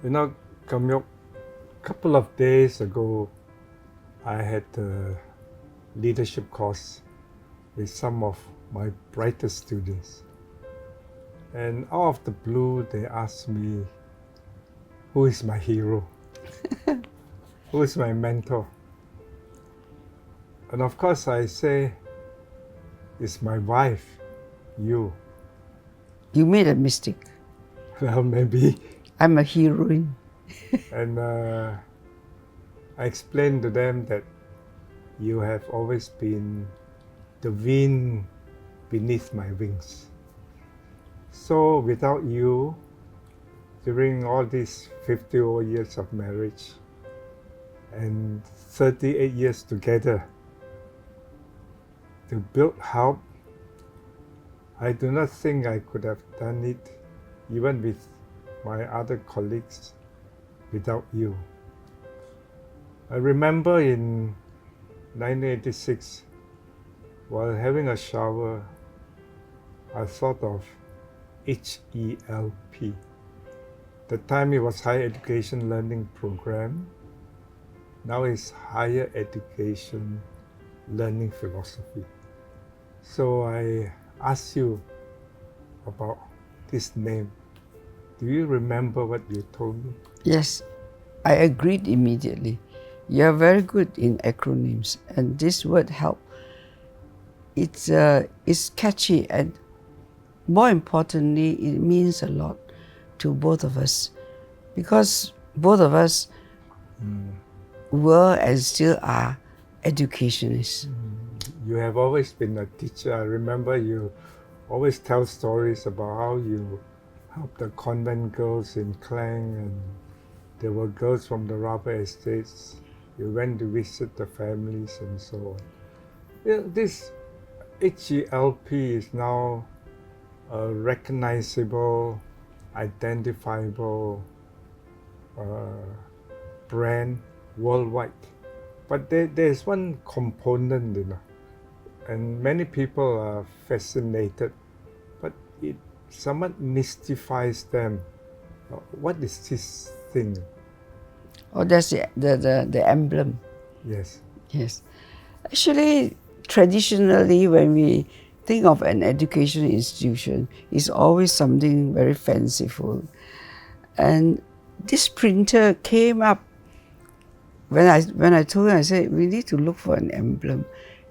You know, Kamyok, couple of days ago, I had a leadership course with some of my brightest students. And out of the blue, they asked me, who is my hero? Who is my mentor? And of course, I say, it's my wife, you. You made a mistake. Well, maybe. I'm a heroine. And I explained to them that you have always been the wind beneath my wings. So without you, during all these 50 over years of marriage and 38 years together to build help, I do not think I could have done it even with my other colleagues without you. I remember in 1986, while having a shower, I thought of HELP. The time it was Higher Education Learning Program. Now it's Higher Education Learning Philosophy. So I asked you about this name. Do you remember what you told me? Yes, I agreed immediately. You're very good in acronyms, and this word help, it's catchy, and more importantly, it means a lot to both of us, because both of us were and still are educationists. You have always been a teacher. I remember you always tell stories about how you helped the convent girls in Klang, and there were girls from the rubber estates. You went to visit the families and so on. Yeah, this HELP is now a recognizable, identifiable brand worldwide. But there's one component, and many people are fascinated, but it somewhat mystifies them. What is this thing? Oh, that's the emblem. Yes. Yes. Actually, traditionally, when we think of an education institution, it's always something very fanciful. And this printer came up when I told him, I said, we need to look for an emblem.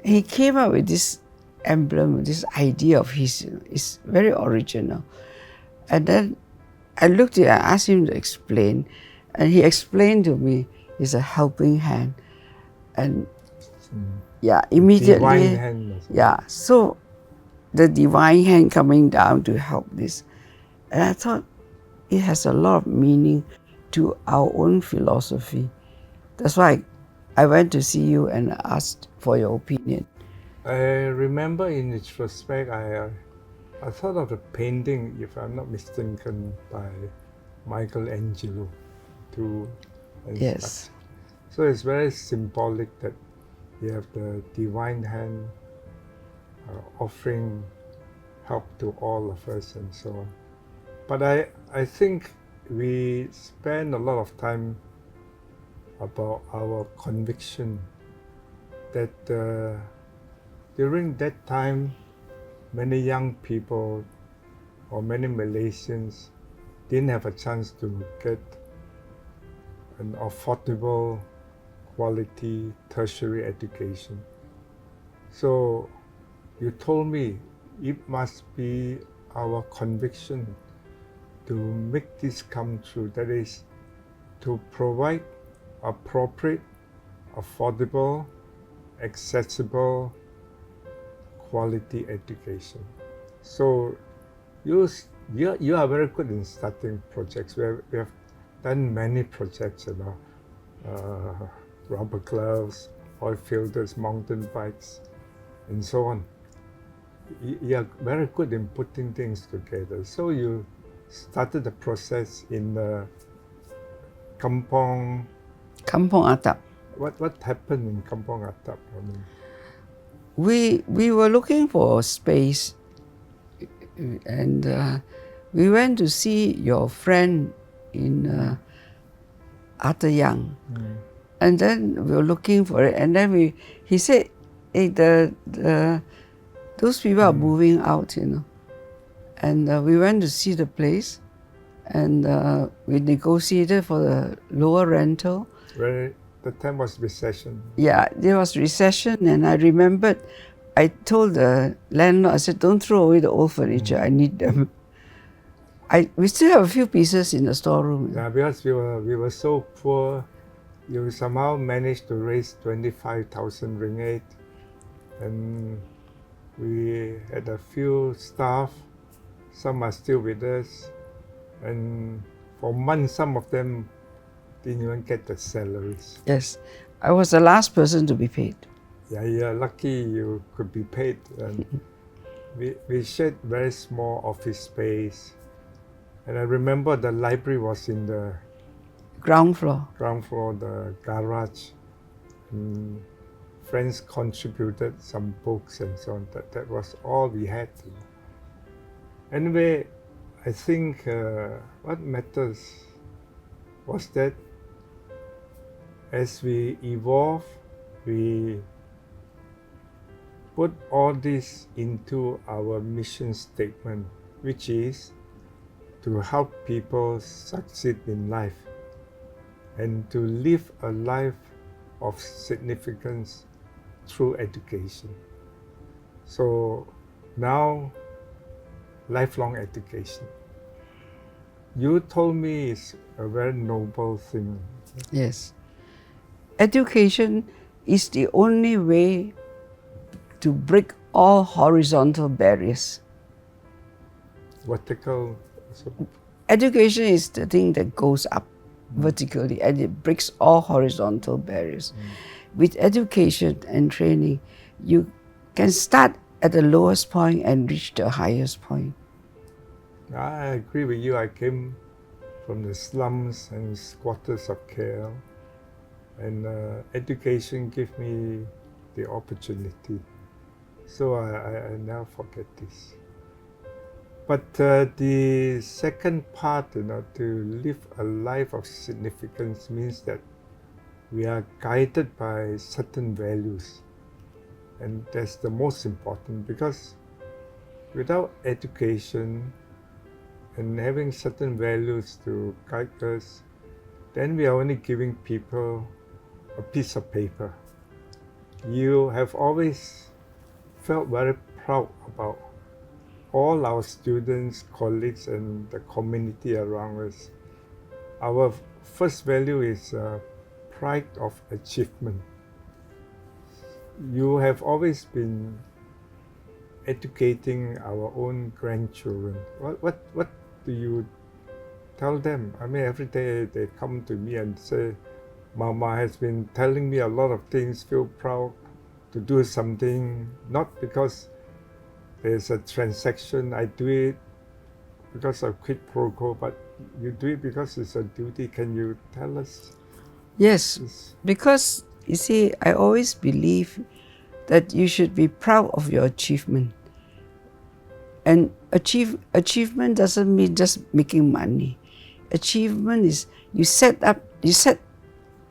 And he came up with this emblem, this idea of his. It's very original. And then I looked at it, I asked him to explain, and he explained to me it's a helping hand. And yeah, immediately, Divine hand. yeah, so the divine hand coming down to help this. And I thought it has a lot of meaning to our own philosophy. That's why I went to see you and asked for your opinion. I remember in retrospect, I thought of a painting, if I'm not mistaken, by Michelangelo too. Yes. So it's very symbolic that you have the divine hand offering help to all of us and so on. But I think we spend a lot of time about our conviction that during that time, many young people or many Malaysians didn't have a chance to get an affordable, quality tertiary education. So you told me it must be our conviction to make this come true. That is, to provide appropriate, affordable, accessible, quality education. So you are very good in starting projects. We have done many projects, rubber gloves, oil filters, mountain bikes, and so on. You are very good in putting things together. So you started the process in Kampong Atap. What happened in Kampong Atap? We were looking for a space, and we went to see your friend in Arthur Young. And then we were looking for it, and then he said, hey, those people are moving out, And we went to see the place, and we negotiated for the lower rental. Where the time was recession. Yeah, there was recession, and I remembered, I told the landlord, I said, don't throw away the old furniture, I need them. We still have a few pieces in the storeroom. Yeah, because we were so poor, you somehow managed to raise 25,000 ringgit, and we had a few staff. Some are still with us, and for months, some of them didn't even get the salaries. Yes, I was the last person to be paid. Yeah, you're lucky you could be paid. And we shared very small office space. And I remember the library was in the ground floor, the garage. And friends contributed some books and so on. That was all we had. Anyway, I think what matters was that as we evolve, we put all this into our mission statement, which is to help people succeed in life and to live a life of significance through education. So now, lifelong education. You told me it's a very noble thing. Yes. Education is the only way to break all horizontal barriers. Vertical. Education is the thing that goes up vertically, and it breaks all horizontal barriers. With education and training, you can start at the lowest point and reach the highest point. I agree with you. I came from the slums and squatters of KL, and education gave me the opportunity. So I never forget this. But the second part, to live a life of significance means that we are guided by certain values. And that's the most important, because without education and having certain values to guide us, then we are only giving people a piece of paper. You have always felt very proud about all our students, colleagues, and the community around us. Our first value is pride of achievement. You have always been educating our own grandchildren. What do you tell them? I mean, every day they come to me and say, Mama has been telling me a lot of things, feel proud to do something, not because there's a transaction, I do it because of quid pro quo, but you do it because it's a duty. Can you tell us? Yes, because you see, I always believe that you should be proud of your achievement. And achievement doesn't mean just making money. Achievement is you set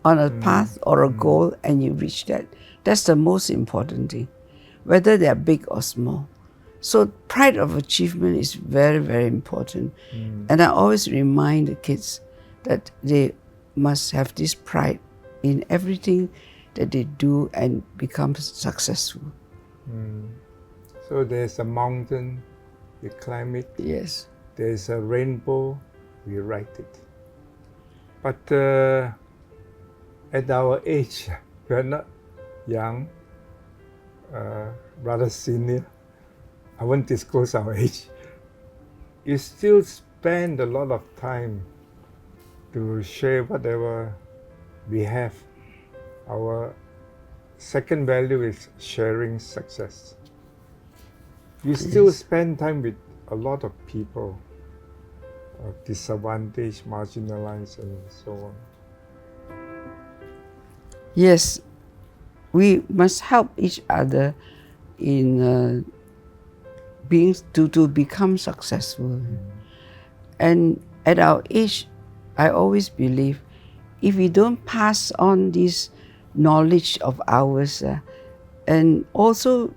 on a path or a goal and you reach that. That's the most important thing, whether they are big or small. So pride of achievement is very, very important. And I always remind the kids that they must have this pride in everything that they do and become successful. So there's a mountain, we climb it. Yes. There's a rainbow, we ride it. But at our age, we are not young, rather senior. I won't disclose our age. You still spend a lot of time to share whatever we have. Our second value is sharing success. You still spend time with a lot of people, disadvantaged, marginalized, and so on. Yes, we must help each other in to become successful. And at our age, I always believe if we don't pass on this knowledge of ours, and also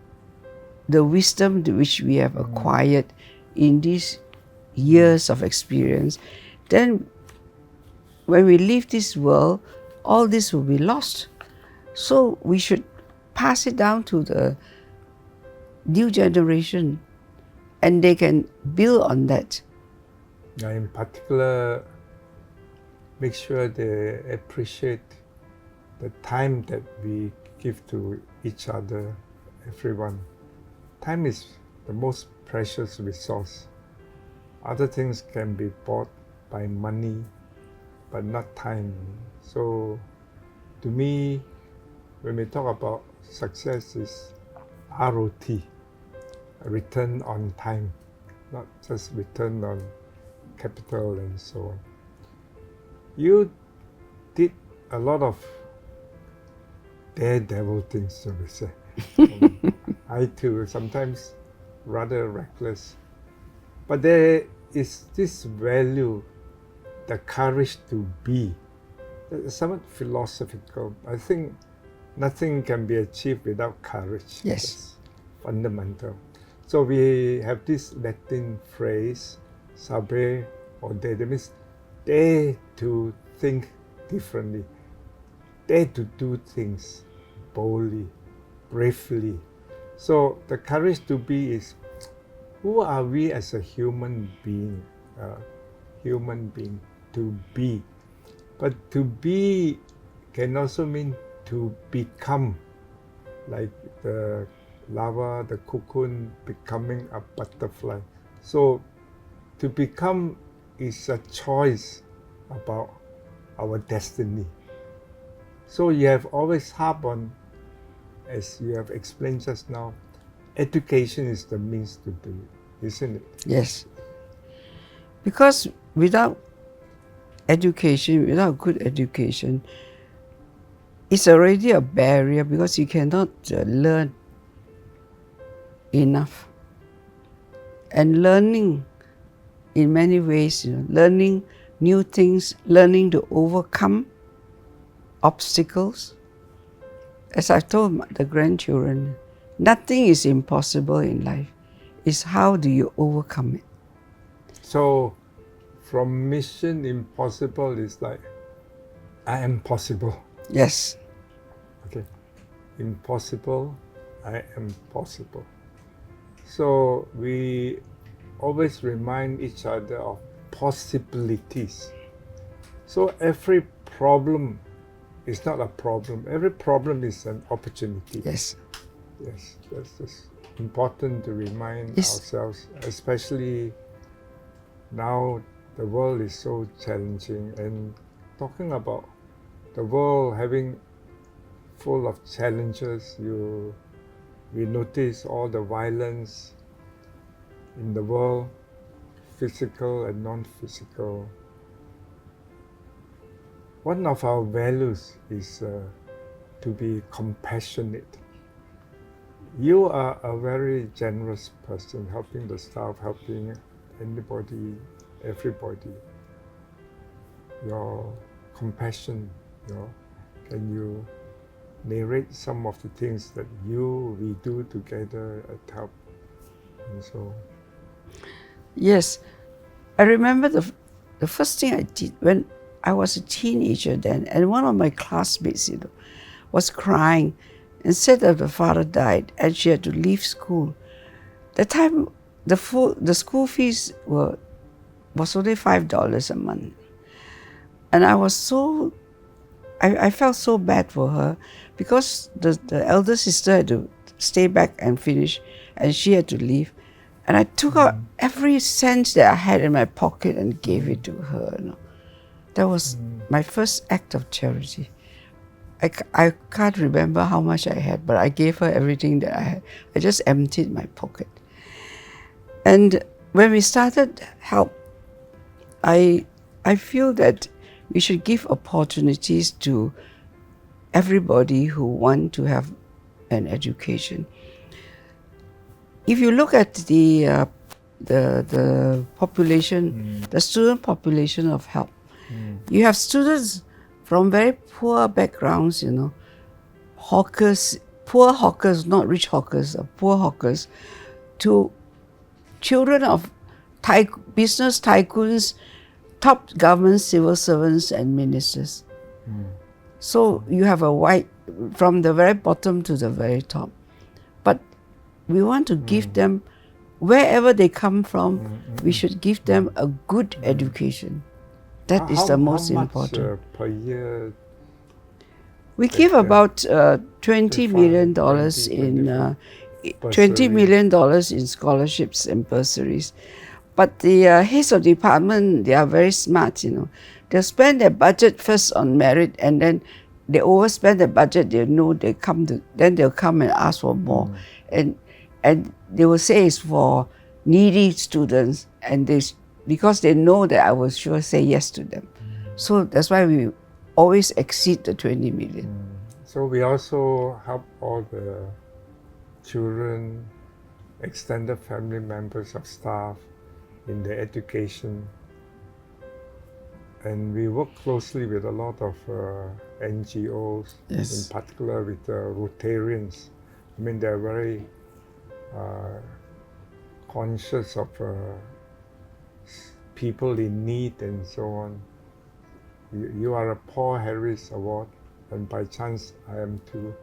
the wisdom which we have acquired in these years of experience, then when we leave this world, all this will be lost. So we should pass it down to the new generation, and they can build on that. In particular, make sure they appreciate the time that we give to each other, everyone. Time is the most precious resource. Other things can be bought by money, but not time. So to me, when we talk about success, is ROT, return on time, not just return on capital and so on. You did a lot of daredevil things, so to say. I too, sometimes rather reckless. But there is this value, the courage to be. It's somewhat philosophical. I think nothing can be achieved without courage. Yes. That's fundamental. So we have this Latin phrase, saber or dare. That means dare to think differently, dare to do things boldly, bravely. So the courage to be is, who are we as a human being? To be. But to be can also mean to become, like the larva, the cocoon becoming a butterfly. So to become is a choice about our destiny. So you have always harped on, as you have explained just now, education is the means to do it, isn't it? Yes. Because without education, without good education, it's already a barrier, because you cannot learn enough. And learning in many ways, learning new things, learning to overcome obstacles. As I've told the grandchildren, nothing is impossible in life. It's how do you overcome it. So from mission impossible is like, I am possible. Yes. Okay. Impossible, I am possible. So we always remind each other of possibilities. So every problem is not a problem. Every problem is an opportunity. Yes. Yes, that's just important to remind Yes. ourselves, especially now the world is so challenging, and talking about the world having full of challenges, we notice all the violence in the world, physical and non-physical. One of our values is to be compassionate. You are a very generous person, helping the staff, helping anybody, everybody. Your compassion, can you narrate some of the things that we do together at Help? And so. Yes. I remember the first thing I did when I was a teenager then, and one of my classmates, was crying and said that the father died and she had to leave school. That time, the school fees was only $5 a month. And I was I felt so bad for her, because the elder sister had to stay back and finish, and she had to leave. And I took out every cent that I had in my pocket and gave it to her. That was my first act of charity. I can't remember how much I had, but I gave her everything that I had. I just emptied my pocket. And when we started Help, I feel that we should give opportunities to everybody who want to have an education. If you look at the population, the student population of Help, you have students from very poor backgrounds, hawkers, poor hawkers, not rich hawkers, poor hawkers, to children of business tycoons, top government civil servants and ministers. So you have a wide, from the very bottom to the very top. But we want to give them, wherever they come from, we should give them a good education. That is the most important. How much per year? We give about $20 million in $20 million in scholarships and bursaries. But the heads of department, they are very smart, They'll spend their budget first on merit, and then they overspend the budget. They know then they'll come and ask for more, and they will say it's for needy students, and because they know that I will sure say yes to them. So that's why we always exceed the 20 million. So we also help all the children, extended family members of staff in their education. And we work closely with a lot of NGOs, in particular with Rotarians. I mean, they're very conscious of people in need and so on. You are a Paul Harris Award, and by chance I am too.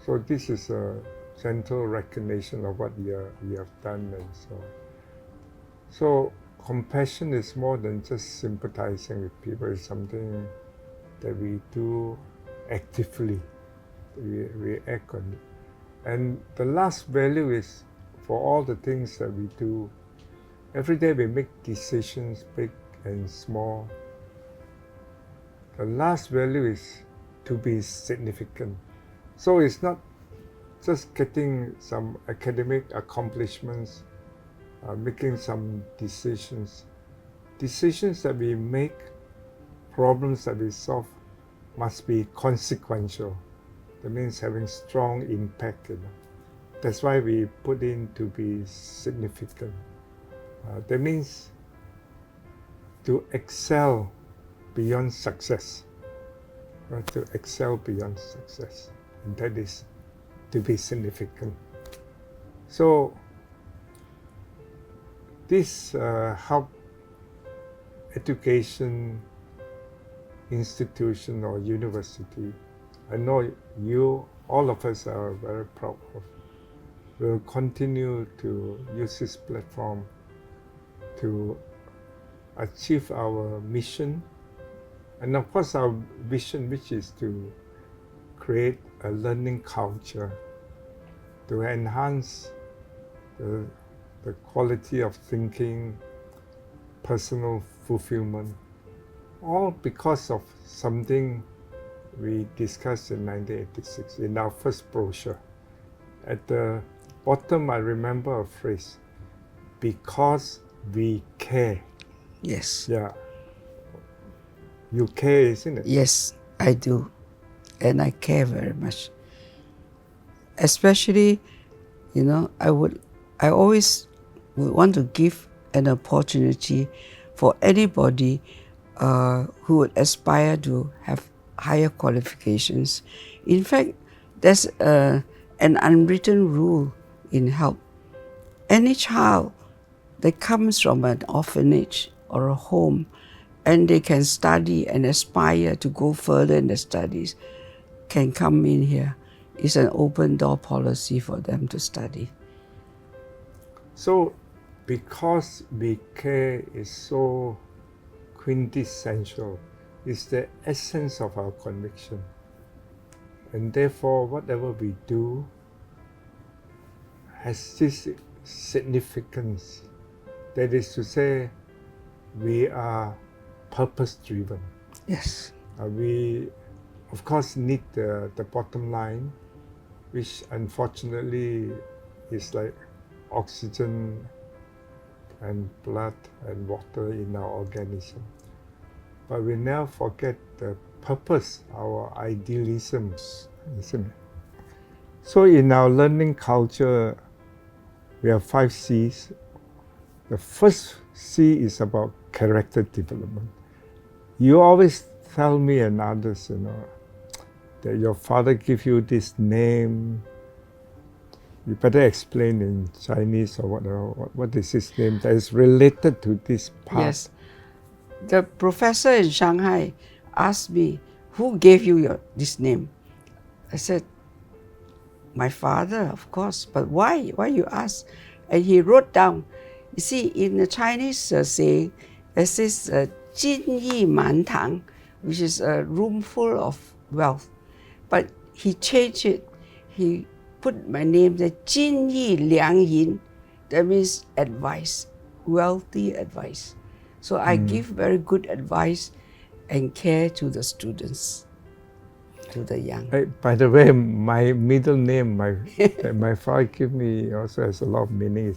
So this is a gentle recognition of what you have done, and so compassion is more than just sympathizing with people. It's something that we do actively. We act on it. And the last value is, for all the things that we do, every day we make decisions, big and small. The last value is to be significant. So it's not just getting some academic accomplishments, making some decisions. Decisions that we make, problems that we solve, must be consequential. That means having strong impact. That's why we put in to be significant. That means to excel beyond success. Right? To excel beyond success. And that is to be significant. So this help education institution or university, I know all of us are very proud of. We'll continue to use this platform to achieve our mission, and of course our vision, which is to create a learning culture to enhance the quality of thinking, personal fulfillment, all because of something we discussed in 1986 in our first brochure. At the bottom, I remember a phrase, because we care. Yes. Yeah. You care, isn't it? Yes, I do. And I care very much. Especially, I always would want to give an opportunity for anybody who would aspire to have higher qualifications. In fact, there's an unwritten rule in help. Any child that comes from an orphanage or a home and they can study and aspire to go further in their studies can come in here. It's an open door policy for them to study. So, because we care is so quintessential, it's the essence of our conviction. And therefore, whatever we do has this significance. That is to say, we are purpose-driven. Yes. We, of course, need the bottom line, which unfortunately is like oxygen and blood and water in our organism. But we never forget the purpose, our idealisms, isn't it? So in our learning culture, we have 5 C's. The first C is about character development. You always tell me and others, that your father give you this name. You better explain in Chinese or whatever. What is his name that is related to this part? Yes. The professor in Shanghai asked me, who gave you this name? I said, my father, of course. But why? Why you ask? And he wrote down. You see, in the Chinese saying, there's this 金益满堂, which is a room full of wealth. But he changed it. He put my name there, 金益良银. That means advice, wealthy advice. So I give very good advice and care to the students, to the young. By the way, my middle name, my father gave me also has a lot of meaning.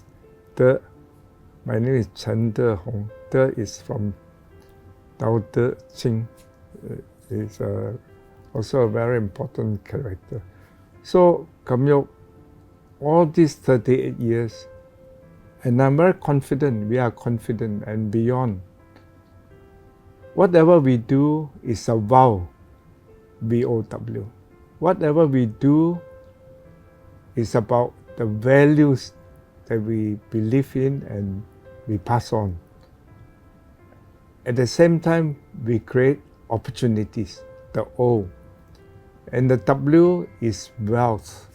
My name is Chen De Hong. De is from Dao De Jing. Is also a very important character. So, Kam Yoke, all these 38 years, and I'm very confident, we are confident and beyond. Whatever we do is a vow, V-O-W. Whatever we do is about the values that we believe in and we pass on. At the same time, we create opportunities, the O. And the W is wealth,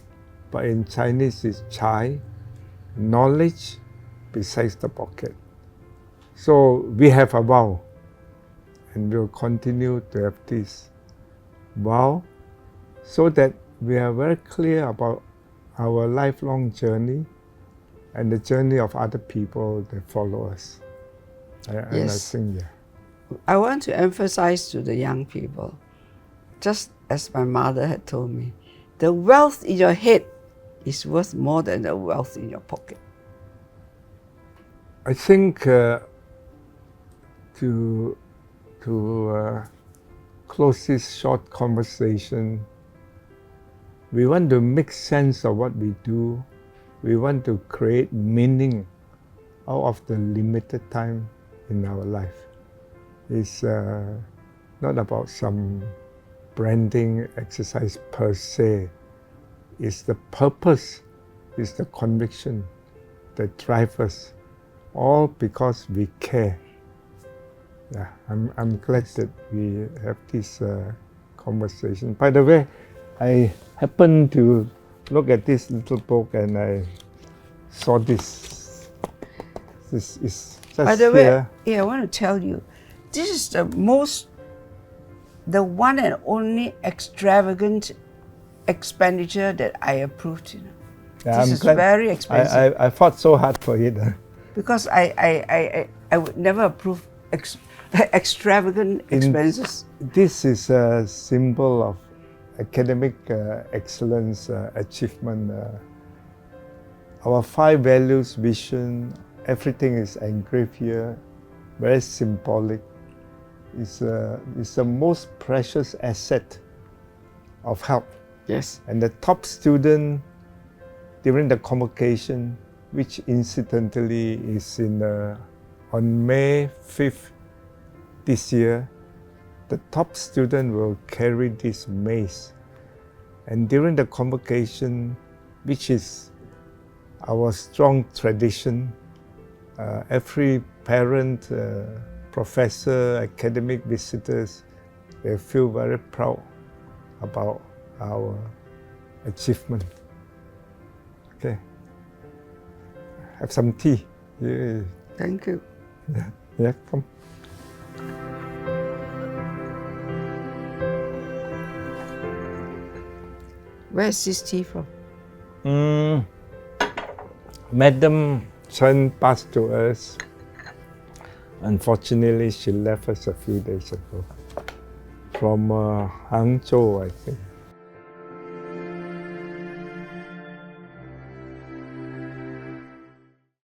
but in Chinese it's Chai, knowledge besides the pocket. So we have a vow, and we'll continue to have this vow so that we are very clear about our lifelong journey and the journey of other people that follow us. And I think, I want to emphasize to the young people, just as my mother had told me, the wealth in your head is worth more than the wealth in your pocket. I think to close this short conversation, we want to make sense of what we do. We want to create meaning out of the limited time in our life. It's not about some branding exercise per se. It's the purpose, it's the conviction that drives us, all because we care. Yeah, I'm glad that we have this conversation. By the way, I happened to look at this little book and I saw this. This is just By the here. way, I want to tell you, this is the one and only extravagant expenditure that I approved. Yeah, this is very expensive. I fought so hard for it. Because I would never approve extravagant expenses. This is a symbol of academic excellence, achievement. Our 5 values, vision, everything is engraved here, very symbolic. It's the most precious asset of help. Yes. And the top student during the convocation, which incidentally is on May 5th this year, the top student will carry this mace. And during the convocation, which is our strong tradition, every parent, professor, academic visitors, they feel very proud about our achievement. Okay. Have some tea. Yeah. Thank you. Yeah, come. Where is this tea from? Madam Chen passed to us. Unfortunately, she left us a few days ago. From Hangzhou, I think.